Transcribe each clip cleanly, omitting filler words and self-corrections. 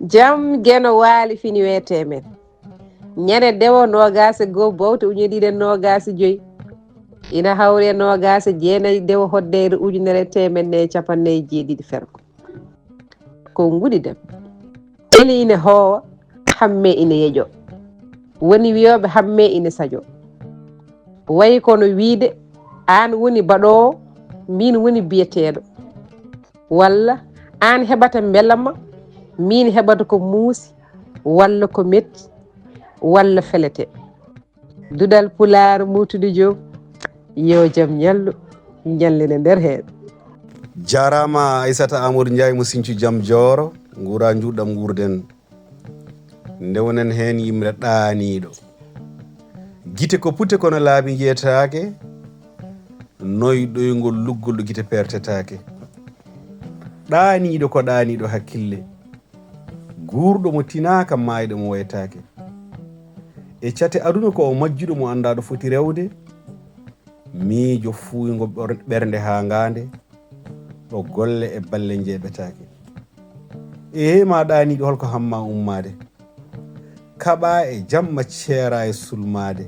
jam geno waali fini wete men ñande dewo nogase go bowte uñeɗiɗen nogase joyyi ina hawre nogase jeenayyi dewo hoddere ujunere temenne capannayyi jeeɗiɗi ferko ko nguɗi dem eli ine hoowa hamme ine yeeƴo woni wiyoɓe hamme ine sajo wayi kono wiide an woni baɗowo min woni biyeteɗo walla an heɓata beelama min heɓata ko muusi walla ko metti walla felete dudal pulaar mutude joom yo jaam ñallu ñallina nder heen jarama Aissata Amadou Ndiaye mo Sinthiou Jaam Jooro guura juɗɗam guurden ndewnen heen yimre ɗaaniɗo gite ko putte kono laabi jeyetake noy ɗoygol luggol ɗo gite pertetake ɗaaniɗo ko ɗaaniɗo hakkille guurɗo mo tinaka maayɗo mo waytake e cate aduna ko o majjuɗo mo anda ɗo foti rewde miijo fuuygo ɓernde ha ngande ɗo golle e balle jeeɓetake e hema ɗaaniɗo holko hamma ummade kaɓa e jamma ceera e sulmade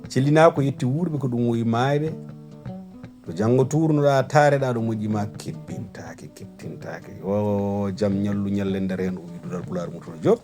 cellina ko yetti wuurɓe ko ɗum woyi maayɓe to janggo turnoɗa taareɗa ɗo moƴƴima kebbintake yo jaam ñallu ñalle nder hen o wi dudal pulaar mutoɗo Diop